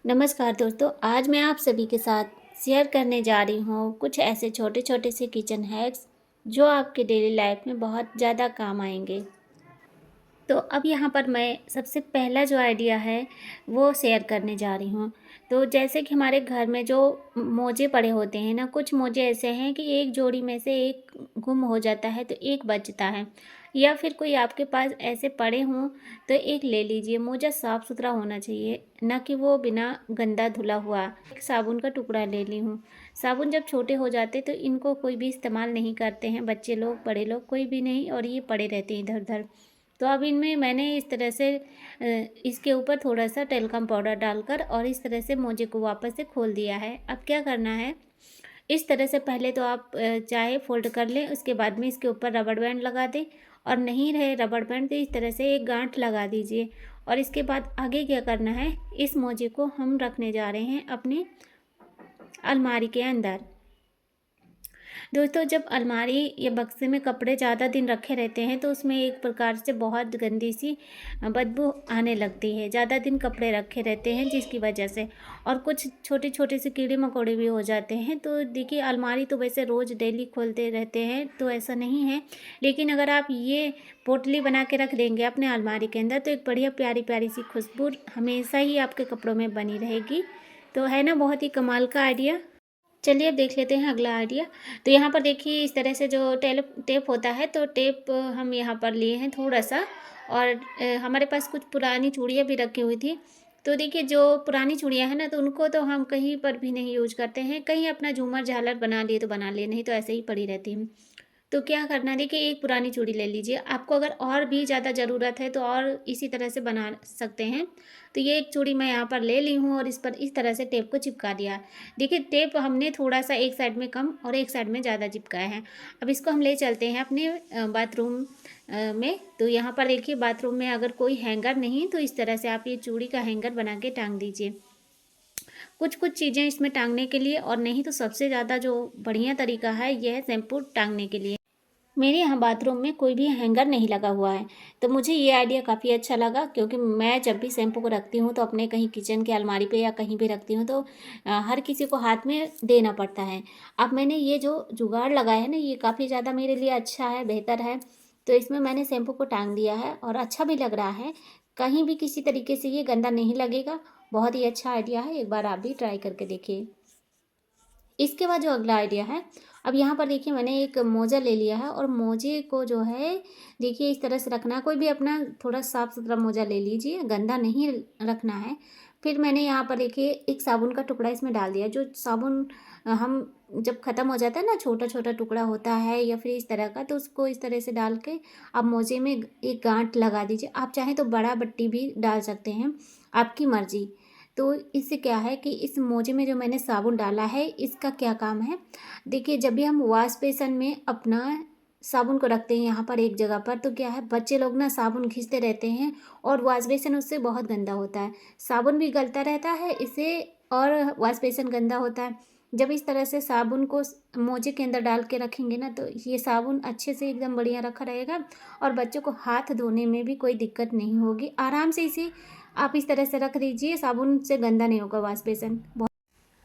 नमस्कार दोस्तों, आज मैं आप सभी के साथ शेयर करने जा रही हूँ कुछ ऐसे छोटे छोटे से किचन हैक्स जो आपके डेली लाइफ में बहुत ज़्यादा काम आएंगे। तो अब यहाँ पर मैं सबसे पहला जो आइडिया है वो शेयर करने जा रही हूँ। तो जैसे कि हमारे घर में जो मोजे पड़े होते हैं ना, कुछ मोजे ऐसे हैं कि एक जोड़ी में से एक गुम हो जाता है तो एक बचता है, या फिर कोई आपके पास ऐसे पड़े हों तो एक ले लीजिए। मोजा साफ़ सुथरा होना चाहिए, ना कि वो बिना गंदा धुला हुआ। एक साबुन का टुकड़ा ले ली हूँ। साबुन जब छोटे हो जाते तो इनको कोई भी इस्तेमाल नहीं करते हैं, बच्चे लोग बड़े लोग कोई भी नहीं, और ये पड़े रहते हैं इधर उधर। तो अब इनमें मैंने इस तरह से इसके ऊपर थोड़ा सा टेल्कम पाउडर डालकर और इस तरह से मोजे को वापस से खोल दिया है। अब क्या करना है, इस तरह से पहले तो आप चाहे फोल्ड कर लें, उसके बाद में इसके ऊपर रबड़ बैंड लगा दें, और नहीं रहे रबड़ बैंड तो इस तरह से एक गांठ लगा दीजिए। और इसके बाद आगे क्या करना है, इस मोजे को हम रखने जा रहे हैं अपनी अलमारी के अंदर। दोस्तों, जब अलमारी या बक्से में कपड़े ज़्यादा दिन रखे रहते हैं तो उसमें एक प्रकार से बहुत गंदी सी बदबू आने लगती है। ज़्यादा दिन कपड़े रखे रहते हैं जिसकी वजह से, और कुछ छोटे छोटे से कीड़े मकोड़े भी हो जाते हैं। तो देखिए, अलमारी तो वैसे रोज़ डेली खोलते रहते हैं तो ऐसा नहीं है, लेकिन अगर आप ये पोटली बना के रख देंगे अपने अलमारी के अंदर तो एक बढ़िया प्यारी प्यारी सी खुशबू हमेशा ही आपके कपड़ों में बनी रहेगी। तो है ना बहुत ही कमाल का आइडिया। चलिए अब देख लेते हैं अगला आइडिया। तो यहाँ पर देखिए, इस तरह से जो टेप होता है, तो टेप हम यहाँ पर लिए हैं थोड़ा सा, और हमारे पास कुछ पुरानी चूड़ियाँ भी रखी हुई थी। तो देखिए, जो पुरानी चूड़ियाँ हैं ना, तो उनको तो हम कहीं पर भी नहीं यूज करते हैं। कहीं अपना झूमर झालर बना लिए तो बना लिए, नहीं तो ऐसे ही पड़ी रहती हैं। तो क्या करना है, देखिए एक पुरानी चूड़ी ले लीजिए। आपको अगर और भी ज़्यादा ज़रूरत है तो और इसी तरह से बना सकते हैं। तो ये एक चूड़ी मैं यहाँ पर ले ली हूँ और इस पर इस तरह से टेप को चिपका दिया। देखिए, टेप हमने थोड़ा सा एक साइड में कम और एक साइड में ज़्यादा चिपकाया है। अब इसको हम ले चलते हैं अपने बाथरूम में। तो यहाँ पर देखिए, बाथरूम में अगर कोई हैंगर नहीं तो इस तरह से आप ये चूड़ी का हैंगर बना के टांग दीजिए। कुछ कुछ चीज़ें इसमें टांगने के लिए, और नहीं तो सबसे ज़्यादा जो बढ़िया तरीका है यह है शैम्पू टांगने के लिए। मेरे यहाँ बाथरूम में कोई भी हैंगर नहीं लगा हुआ है, तो मुझे ये आइडिया काफ़ी अच्छा लगा, क्योंकि मैं जब भी शैम्पू को रखती हूँ तो अपने कहीं किचन की अलमारी पे या कहीं भी रखती हूँ तो हर किसी को हाथ में देना पड़ता है। अब मैंने ये जो जुगाड़ लगाया है ना, ये काफ़ी ज़्यादा मेरे लिए अच्छा है, बेहतर है। तो इसमें मैंने शैम्पू को टांग दिया है और अच्छा भी लग रहा है। कहीं भी किसी तरीके से ये गंदा नहीं लगेगा। बहुत ही अच्छा आइडिया है, एक बार आप भी ट्राई करके देखिए। इसके बाद जो अगला आइडिया है, अब यहाँ पर देखिए मैंने एक मोजा ले लिया है, और मोजे को जो है देखिए इस तरह से रखना है। कोई भी अपना थोड़ा साफ सुथरा मोजा ले लीजिए, गंदा नहीं रखना है। फिर मैंने यहाँ पर देखिए एक साबुन का टुकड़ा इसमें डाल दिया। जो साबुन हम जब ख़त्म हो जाता है ना, छोटा छोटा टुकड़ा होता है या फिर इस तरह का, तो उसको इस तरह से डाल के आप मोजे में एक गांठ लगा दीजिए। आप चाहें तो बड़ा बट्टी भी डाल सकते हैं, आपकी मर्ज़ी। तो इससे क्या है कि इस मोजे में जो मैंने साबुन डाला है, इसका क्या काम है, देखिए जब भी हम वॉश बेसन में अपना साबुन को रखते हैं यहाँ पर एक जगह पर, तो क्या है, बच्चे लोग ना साबुन खींचते रहते हैं और वॉश बेसन उससे बहुत गंदा होता है। साबुन भी गलता रहता है इससे, और वॉश बेसन गंदा होता है। जब इस तरह से साबुन को मोजे के अंदर डाल के रखेंगे ना, तो ये साबुन अच्छे से एकदम बढ़िया रखा रहेगा, और बच्चों को हाथ धोने में भी कोई दिक्कत नहीं होगी। आराम से इसे आप इस तरह से रख दीजिए, साबुन से गंदा नहीं होगा वॉश बेसन।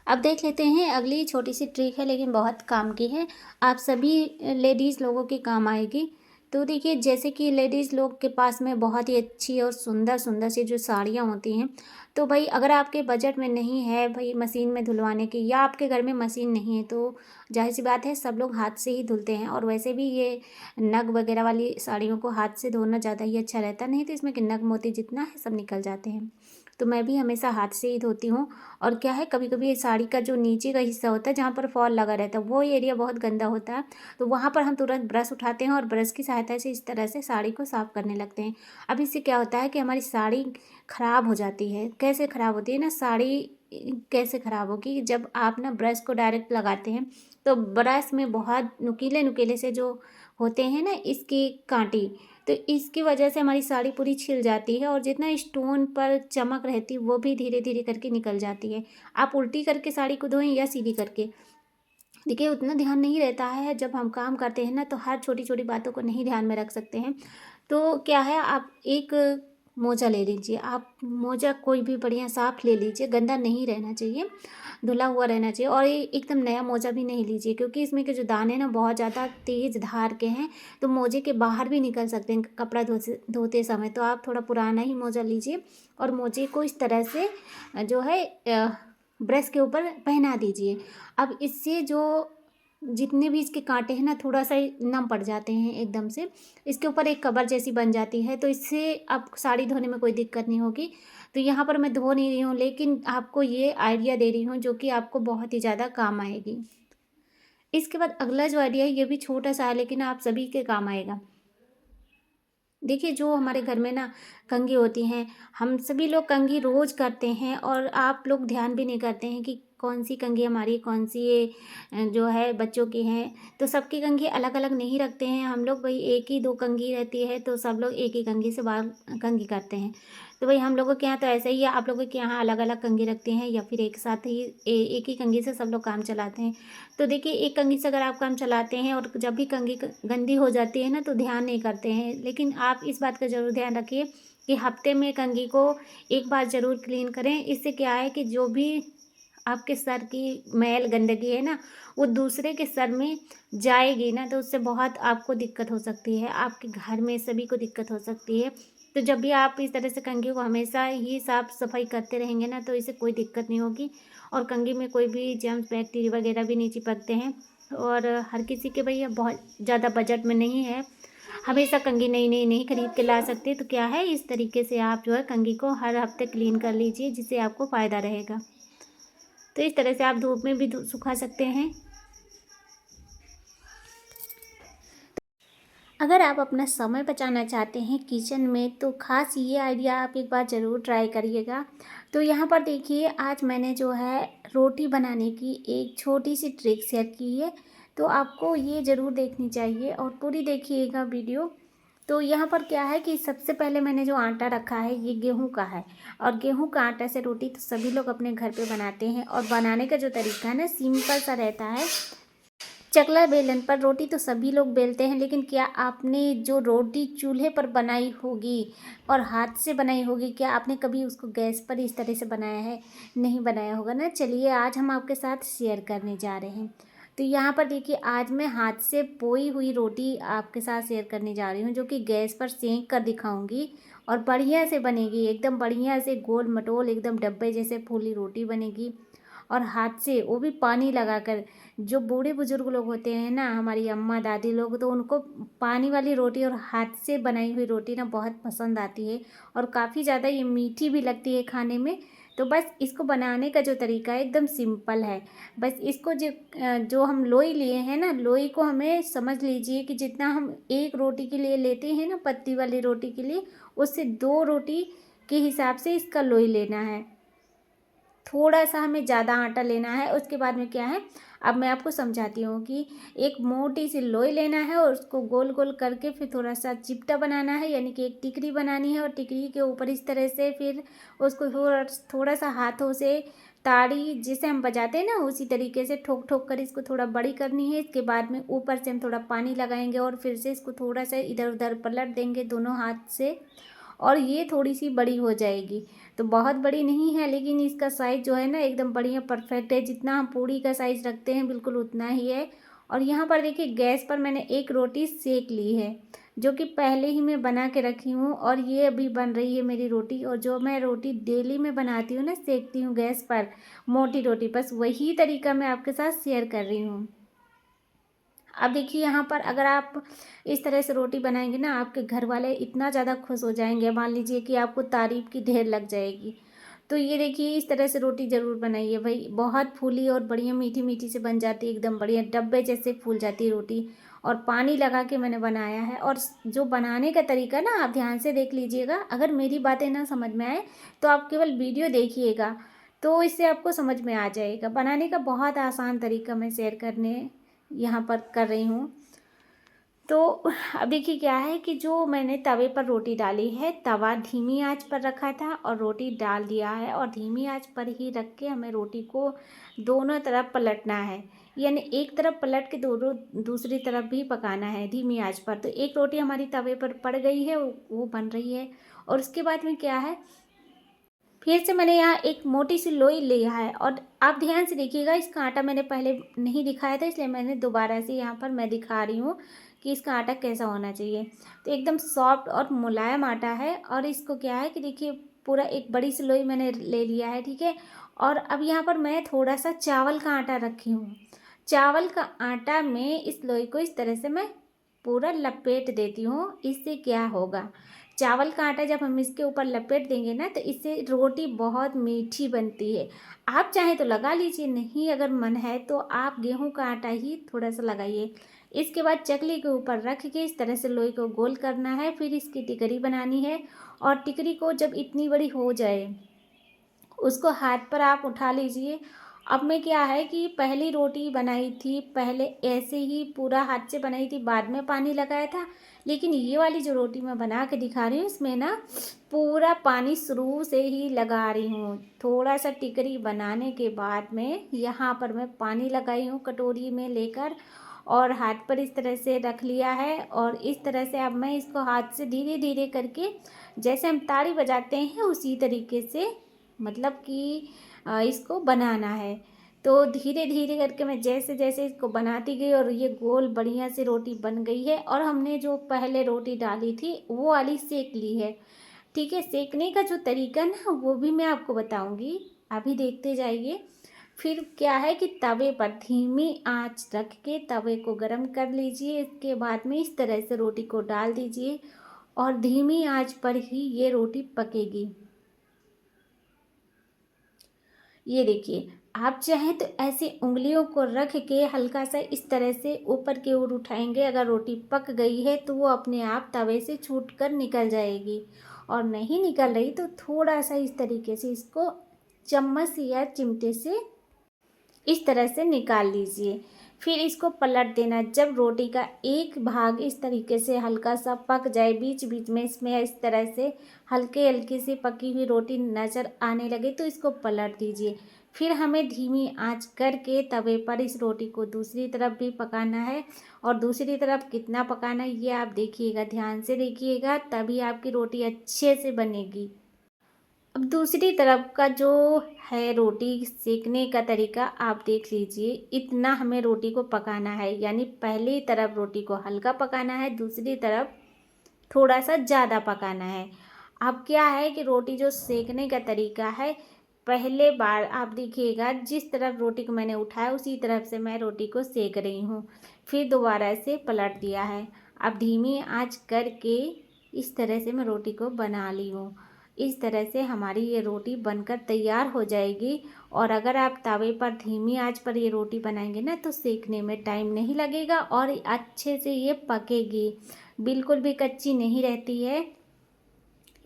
अब देख लेते हैं अगली छोटी सी ट्रिक है, लेकिन बहुत काम की है, आप सभी लेडीज़ लोगों के काम आएगी। तो देखिए, जैसे कि लेडीज़ लोग के पास में बहुत ही अच्छी और सुंदर सुंदर सी जो साड़ियाँ होती हैं, तो भाई अगर आपके बजट में नहीं है भाई मशीन में धुलवाने की, या आपके घर में मशीन नहीं है, तो जाहिर सी बात है सब लोग हाथ से ही धुलते हैं। और वैसे भी ये नग वगैरह वाली साड़ियों को हाथ से धोना ज़्यादा ही अच्छा रहता है, नहीं तो इसमें कि नग मोती जितना है सब निकल जाते हैं। तो मैं भी हमेशा हाथ से ही धोती हूँ। और क्या है, कभी कभी ये साड़ी का जो नीचे का हिस्सा होता है जहाँ पर फॉल लगा रहता है, वो एरिया बहुत गंदा होता है, तो वहाँ पर हम तुरंत ब्रश उठाते हैं और ब्रश की सहायता से इस तरह से साड़ी को साफ़ करने लगते हैं। अब इससे क्या होता है कि हमारी साड़ी ख़राब हो जाती है। कैसे ख़राब होती है ना साड़ी, कैसे ख़राब होगी, जब आप ना ब्रश को डायरेक्ट लगाते हैं तो ब्रश में बहुत नुकीले नुकीले से जो होते हैं ना इसकी कांटी, तो इसकी वजह से हमारी साड़ी पूरी छिल जाती है, और जितना स्टोन पर चमक रहती है वो भी धीरे धीरे करके निकल जाती है। आप उल्टी करके साड़ी को धोएं या सीधी करके, देखिए उतना ध्यान नहीं रहता है। जब हम काम करते हैं ना, तो हर छोटी छोटी बातों को नहीं ध्यान में रख सकते हैं। तो क्या है, आप एक मोजा ले लीजिए। आप मोजा कोई भी बढ़िया साफ़ ले लीजिए, गंदा नहीं रहना चाहिए, धुला हुआ रहना चाहिए। और ये एकदम नया मोजा भी नहीं लीजिए, क्योंकि इसमें के जो दाने ना बहुत ज़्यादा तेज़ धार के हैं, तो मोजे के बाहर भी निकल सकते हैं कपड़ा धोते समय। तो आप थोड़ा पुराना ही मोजा लीजिए और मोजे को इस तरह से जो है ब्रश के ऊपर पहना दीजिए। अब इससे जो जितने भी इसके कांटे हैं ना, थोड़ा सा ही नम पड़ जाते हैं एकदम से। इसके ऊपर एक कवर जैसी बन जाती है, तो इससे आपको साड़ी धोने में कोई दिक्कत नहीं होगी। तो यहाँ पर मैं धो नहीं रही हूँ, लेकिन आपको ये आइडिया दे रही हूँ जो कि आपको बहुत ही ज़्यादा काम आएगी। इसके बाद अगला जो आइडिया है, ये भी छोटा सा है लेकिन आप सभी के काम आएगा। देखिए, जो हमारे घर में ना कंघी होती हैं, हम सभी लोग कंघी रोज़ करते हैं, और आप लोग ध्यान भी नहीं करते हैं कि कौन सी कंघी हमारी, कौन सी ये जो है बच्चों की हैं। तो सबकी कंघी अलग अलग नहीं रखते हैं हम लोग, भाई एक ही दो कंघी रहती है तो सब लोग एक ही कंघी से बाल कंघी करते हैं। तो भाई हम लोगों के यहाँ तो ऐसा ही है, आप लोगों के यहाँ अलग अलग कंघी रखते हैं या फिर एक साथ ही एक ही कंघी से सब लोग काम चलाते हैं। तो देखिए, एक कंघी से अगर आप काम चलाते हैं और जब भी कंघी गंदी हो जाती है ना, तो ध्यान नहीं करते हैं। लेकिन आप इस बात का ज़रूर ध्यान रखिए कि हफ्ते में कंघी को एक बार ज़रूर क्लीन करें। इससे क्या है कि जो भी आपके सर की मैल गंदगी है ना, वो दूसरे के सर में जाएगी ना, तो उससे बहुत आपको दिक्कत हो सकती है, आपके घर में सभी को दिक्कत हो सकती है। तो जब भी आप इस तरह से कंघी को हमेशा ही साफ़ सफाई करते रहेंगे ना, तो इससे कोई दिक्कत नहीं होगी, और कंघी में कोई भी जर्म्स बैक्टीरिया वगैरह भी नहीं चिपकते हैं। और हर किसी के भैया बहुत ज़्यादा बजट में नहीं है, हमेशा कंघी नई नई नहीं खरीद के ला सकते। तो क्या है, इस तरीके से आप जो है कंघी को हर हफ्ते क्लीन कर लीजिए, जिससे आपको फ़ायदा रहेगा। तो इस तरह से आप धूप में भी सुखा सकते हैं। अगर आप अपना समय बचाना चाहते हैं किचन में, तो ख़ास ये आइडिया आप एक बार ज़रूर ट्राई करिएगा। तो यहाँ पर देखिए, आज मैंने जो है रोटी बनाने की एक छोटी सी ट्रिक शेयर की है, तो आपको ये ज़रूर देखनी चाहिए और पूरी देखिएगा वीडियो। तो यहाँ पर क्या है कि सबसे पहले मैंने जो आटा रखा है, ये गेहूं का है, और गेहूं का आटा से रोटी तो सभी लोग अपने घर पे बनाते हैं, और बनाने का जो तरीका है ना, सिंपल सा रहता है। चकला बेलन पर रोटी तो सभी लोग बेलते हैं, लेकिन क्या आपने जो रोटी चूल्हे पर बनाई होगी और हाथ से बनाई होगी, क्या आपने कभी उसको गैस पर इस तरह से बनाया है? नहीं बनाया होगा ना। चलिए, आज हम आपके साथ शेयर करने जा रहे हैं। तो यहाँ पर देखिए, आज मैं हाथ से पोई हुई रोटी आपके साथ शेयर करने जा रही हूँ, जो कि गैस पर सेंक कर दिखाऊंगी, और बढ़िया से बनेगी, एकदम बढ़िया से गोल मटोल एकदम डब्बे जैसे फूली रोटी बनेगी। और हाथ से, वो भी पानी लगाकर। जो बूढ़े बुजुर्ग लोग होते हैं ना, हमारी अम्मा दादी लोग, तो उनको पानी वाली रोटी और हाथ से बनाई हुई रोटी ना बहुत पसंद आती है, और काफ़ी ज़्यादा ये मीठी भी लगती है खाने में। तो बस इसको बनाने का जो तरीका है एकदम सिंपल है। बस इसको जो हम लोई लिए हैं ना, लोई को हमें समझ लीजिए कि जितना हम एक रोटी के लिए लेते हैं ना, पत्ती वाली रोटी के लिए, उससे 2 रोटी के हिसाब से इसका लोई लेना है। थोड़ा सा हमें ज़्यादा आटा लेना है। उसके बाद में क्या है, अब मैं आपको समझाती हूँ कि एक मोटी सी लोई लेना है, और उसको गोल गोल करके फिर थोड़ा सा चिपटा बनाना है, यानी कि एक टिकरी बनानी है, और टिकरी के ऊपर इस तरह से फिर उसको थोड़ा थोड़ा सा हाथों से, ताड़ी जिसे हम बजाते हैं ना, उसी तरीके से ठोक ठोक कर इसको थोड़ा बड़ी करनी है। इसके बाद में ऊपर से हम थोड़ा पानी लगाएंगे, और फिर से इसको थोड़ा सा इधर उधर पलट देंगे दोनों हाथ से, और ये थोड़ी सी बड़ी हो जाएगी। तो बहुत बड़ी नहीं है, लेकिन इसका साइज़ जो है ना, एकदम बढ़िया परफेक्ट है। जितना हम पूड़ी का साइज़ रखते हैं, बिल्कुल उतना ही है। और यहाँ पर देखिए, गैस पर मैंने एक रोटी सेक ली है, जो कि पहले ही मैं बना के रखी हूँ, और ये अभी बन रही है मेरी रोटी। और जो मैं रोटी डेली में बनाती हूँ ना, सेकती हूँ गैस पर, मोटी रोटी, बस वही तरीका मैं आपके साथ शेयर कर रही हूँ। अब देखिए, यहाँ पर अगर आप इस तरह से रोटी बनाएंगे ना, आपके घर वाले इतना ज़्यादा खुश हो जाएंगे, मान लीजिए कि आपको तारीफ़ की ढेर लग जाएगी। तो ये देखिए, इस तरह से रोटी ज़रूर बनाइए भाई, बहुत फूली और बढ़िया मीठी मीठी से बन जाती है, एकदम बढ़िया डब्बे जैसे फूल जाती है रोटी। और पानी लगा के मैंने बनाया है। और जो बनाने का तरीका ना, आप ध्यान से देख लीजिएगा। अगर मेरी बातें ना समझ में आए, तो आप केवल वीडियो देखिएगा, तो इससे आपको समझ में आ जाएगा। बनाने का बहुत आसान तरीका मैं शेयर करने यहाँ पर कर रही हूँ। तो अब देखिए, क्या है कि जो मैंने तवे पर रोटी डाली है, तवा धीमी आंच पर रखा था और रोटी डाल दिया है, और धीमी आंच पर ही रख के हमें रोटी को दोनों तरफ पलटना है, यानी एक तरफ पलट के दोनों दूसरी तरफ भी पकाना है धीमी आंच पर। तो एक रोटी हमारी तवे पर पड़ गई है, वो बन रही है। और उसके बाद में क्या है, फिर से मैंने यहाँ एक मोटी सी लोई लिया है। और आप ध्यान से देखिएगा, इसका आटा मैंने पहले नहीं दिखाया था, इसलिए मैंने दोबारा से यहाँ पर मैं दिखा रही हूँ कि इसका आटा कैसा होना चाहिए। तो एकदम सॉफ्ट और मुलायम आटा है। और इसको क्या है कि देखिए, पूरा एक बड़ी सी लोई मैंने ले लिया है, ठीक है। और अब यहाँ पर मैं थोड़ा सा चावल का आटा रखी हूँ। चावल का आटा में इस लोई को इस तरह से मैं पूरा लपेट देती हूँ। इससे क्या होगा, चावल का आटा जब हम इसके ऊपर लपेट देंगे ना, तो इससे रोटी बहुत मीठी बनती है। आप चाहें तो लगा लीजिए, नहीं अगर मन है तो आप गेहूं का आटा ही थोड़ा सा लगाइए। इसके बाद चकली के ऊपर रख के इस तरह से लोई को गोल करना है, फिर इसकी टिकरी बनानी है। और टिकरी को जब इतनी बड़ी हो जाए, उसको हाथ पर आप उठा लीजिए। अब मैं क्या है कि पहली रोटी बनाई थी, पहले ऐसे ही पूरा हाथ से बनाई थी, बाद में पानी लगाया था। लेकिन ये वाली जो रोटी मैं बना के दिखा रही हूँ, इसमें ना पूरा पानी शुरू से ही लगा रही हूँ। थोड़ा सा टिकरी बनाने के बाद में यहाँ पर मैं पानी लगाई हूँ कटोरी में लेकर, और हाथ पर इस तरह से रख लिया है। और इस तरह से अब मैं इसको हाथ से धीरे धीरे करके, जैसे हम ताड़ी बजाते हैं उसी तरीके से, मतलब कि इसको बनाना है। तो धीरे धीरे करके मैं जैसे जैसे इसको बनाती गई, और ये गोल बढ़िया से रोटी बन गई है। और हमने जो पहले रोटी डाली थी वो वाली सेक ली है, ठीक है। सेकने का जो तरीका ना, वो भी मैं आपको बताऊंगी, अभी देखते जाइए। फिर क्या है कि तवे पर धीमी आंच रख के तवे को गरम कर लीजिए। इसके बाद में इस तरह से रोटी को डाल दीजिए, और धीमी आंच पर ही ये रोटी पकेगी। ये देखिए, आप चाहें तो ऐसे उंगलियों को रख के हल्का सा इस तरह से ऊपर की ओर उठाएंगे। अगर रोटी पक गई है तो वो अपने आप तवे से छूट कर निकल जाएगी, और नहीं निकल रही तो थोड़ा सा इस तरीके से इसको चम्मच या चिमटे से इस तरह से निकाल लीजिए। फिर इसको पलट देना। जब रोटी का एक भाग इस तरीके से हल्का सा पक जाए, बीच बीच में इसमें इस तरह से हल्के हल्की सी पकी हुई रोटी नज़र आने लगे, तो इसको पलट दीजिए। फिर हमें धीमी आंच करके तवे पर इस रोटी को दूसरी तरफ भी पकाना है। और दूसरी तरफ कितना पकाना है ये आप देखिएगा, ध्यान से देखिएगा, तभी आपकी रोटी अच्छे से बनेगी। अब दूसरी तरफ का जो है रोटी सेकने का तरीका आप देख लीजिए। इतना हमें रोटी को पकाना है, यानी पहली तरफ रोटी को हल्का पकाना है, दूसरी तरफ थोड़ा सा ज़्यादा पकाना है। अब क्या है कि रोटी जो सेकने का तरीका है, पहले बार आप देखिएगा, जिस तरफ रोटी को मैंने उठाया उसी तरफ से मैं रोटी को सेक रही हूँ। फिर दोबारा से पलट दिया है। अब धीमी आंच करके इस तरह से मैं रोटी को बना ली हूँ। इस तरह से हमारी ये रोटी बनकर तैयार हो जाएगी। और अगर आप तवे पर धीमी आंच पर ये रोटी बनाएंगे ना, तो सेकने में टाइम नहीं लगेगा और अच्छे से ये पकेगी, बिल्कुल भी कच्ची नहीं रहती है।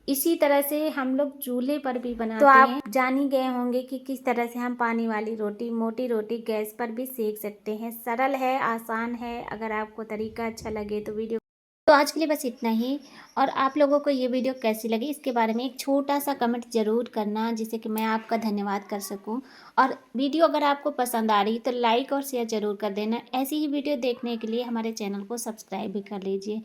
इसी तरह से हम लोग चूल्हे पर भी बनाते हैं। तो आप जान ही गए होंगे कि किस तरह से हम पानी वाली रोटी, मोटी रोटी गैस पर भी सेक सकते हैं। सरल है, आसान है। अगर आपको तरीका अच्छा लगे तो वीडियो, तो आज के लिए बस इतना ही। और आप लोगों को ये वीडियो कैसी लगी इसके बारे में एक छोटा सा कमेंट ज़रूर करना, जिससे कि मैं आपका धन्यवाद कर सकूं। और वीडियो अगर आपको पसंद आ रही तो लाइक और शेयर ज़रूर कर देना। ऐसी ही वीडियो देखने के लिए हमारे चैनल को सब्सक्राइब भी कर लीजिए।